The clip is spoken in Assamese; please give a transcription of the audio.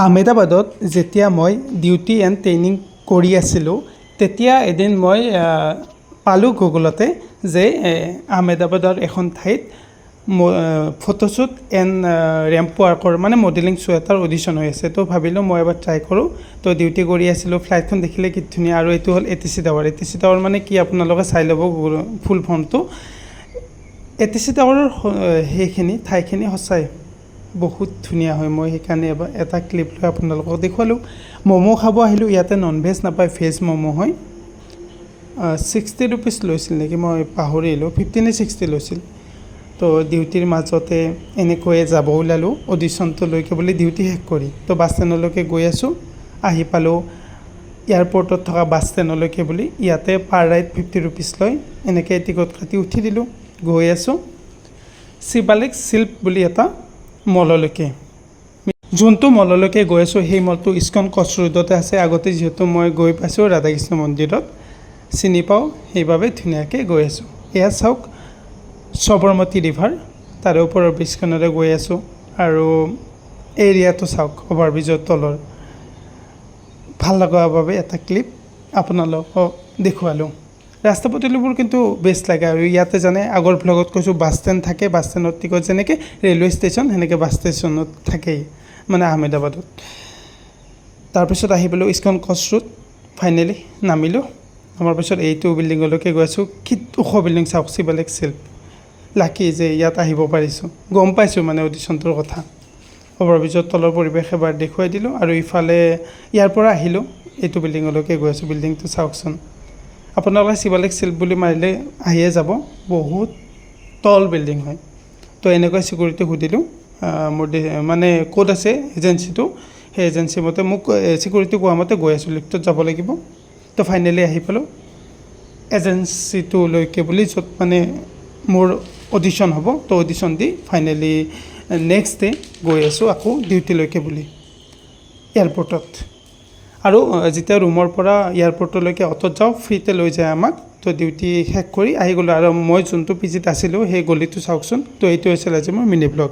আহমেদাবাদত যেতিয়া মই ডিউটি এণ্ড ট্ৰেইনিং কৰি আছিলোঁ তেতিয়া এদিন মই পালোঁ গুগলতে যে আহমেদাবাদৰ এখন ঠাইত ফটোশ্বুট এণ্ড ৰেম্প ৱাকৰ মানে মডেলিং শ্ব' এটাৰ অডিশ্যন হৈ আছে। তো ভাবিলোঁ মই এবাৰ ট্ৰাই কৰোঁ। তো ডিউটি কৰি আছিলোঁ, ফ্লাইটখন দেখিলে কি ধুনীয়া। আৰু এইটো হ'ল ATC টাৱাৰ। ATC টাৱাৰ মানে কি আপোনালোকে চাই ল'ব ফুল ফৰ্মটো। ATC টাৱাৰৰ সেইখিনি ঠাইখিনি সঁচাই বহুত ধুনীয়া হয়। মই সেইকাৰণে এবাৰ এটা ক্লিপ লৈ আপোনালোকক দেখুৱালোঁ। ম'ম' খাব আহিলোঁ, ইয়াতে নন ভেজ নাপায়, ভেজ ম'ম' হয়। 60 ৰুপিজ লৈছিল নেকি, মই পাহৰিলোঁ, 50 নে 60 লৈছিল। তো ডিউটিৰ মাজতে এনেকৈয়ে যাব ওলালোঁ অডিশ্যনটোলৈকে বুলি ডিউটি শেষ কৰি। তো বাছ ষ্টেণ্ডলৈকে গৈ আছোঁ, আহি পালোঁ এয়াৰপৰ্টত থকা বাছ ষ্টেণ্ডলৈকে বুলি। ইয়াতে পাৰ ৰাইড 50 ৰুপিজ লয়। এনেকৈ টিকট কাটি উঠি দিলোঁ, গৈ আছোঁ শিৱালিক শিল্প বুলি এটা মললৈকে। যোনটো মললৈকে গৈ আছোঁ সেই মলটো ইস্কন কচ ৰোডতে আছে। আগতে যিহেতু মই গৈ পাইছোঁ ৰাধাকৃষ্ণ মন্দিৰত, চিনি পাওঁ, সেইবাবে ধুনীয়াকৈ গৈ আছোঁ। এয়া চাওক সবৰমতী ৰিভাৰ, তাৰে ওপৰৰ ব্ৰিজখনেৰে গৈ আছোঁ। আৰু এৰিয়াটো চাওক অভাৰব্ৰিজৰ তলৰ। ভাল লগাৰ বাবে এটা ক্লিপ আপোনালোকক দেখুৱালোঁ। ৰাস্তা পদূলিবোৰ কিন্তু বেষ্ট লাগে। আৰু ইয়াতে জানে আগৰ ভ্লগত কৈছোঁ বাছ ষ্টেণ্ড থাকে, বাছ ষ্টেণ্ডত টিকট যেনেকৈ ৰেলৱে ষ্টেচন সেনেকৈ বাছ ষ্টেচনত থাকেই মানে আহমেদাবাদত। তাৰপিছত আহি পেলোঁ ইস্কন কচ ৰোড, ফাইনেলি নামিলোঁ। নামাৰ পিছত এইটো বিল্ডিঙলৈকে গৈ আছোঁ। কি ওখ বিল্ডিং চাওক, শিৱালিক শিল্প। লাকি যে ইয়াত আহিব পাৰিছোঁ, গম পাইছোঁ মানে অডিশ্যনটোৰ কথা। অভাৰব্ৰিজৰ তলৰ পৰিৱেশ এবাৰ দেখুৱাই দিলোঁ। আৰু ইফালে ইয়াৰ পৰা আহিলোঁ, এইটো বিল্ডিঙলৈকে গৈ আছোঁ। বিল্ডিংটো চাওকচোন, আপোনালোকে শিৱালিক শিল্প বুলি মাৰিলে আহিয়ে যাব। বহুত তল বিল্ডিং হয়। তো এনেকৈ ছিকিউৰিটি সুধিলোঁ মোৰ মানে ক'ত আছে এজেঞ্চিটো। সেই এজেঞ্চি মতে মোক ছিকিউৰিটি কোৱা মতে গৈ আছোঁ, লিফ্টত যাব লাগিব। তো ফাইনেলি আহি পালোঁ এজেঞ্চিটোলৈকে বুলি, য'ত মানে মোৰ অডিশ্যন হ'ব। তো অডিশ্যন দি ফাইনেলি নেক্সট ডে গৈ আছোঁ আকৌ ডিউটিলৈকে বুলি এয়াৰপৰ্টত। আৰু যেতিয়া ৰুমৰ পৰা এয়াৰপৰ্টলৈকে অ'টত যাওঁ, ফ্ৰীতে লৈ যায় আমাক। তো ডিউটি শেষ কৰি আহি গ'লোঁ। আৰু মই যোনটো PG-ত আছিলোঁ সেই গলিটো চাওকচোন। তো এইটো আছিল আজি মোৰ মিনি ব্লগ।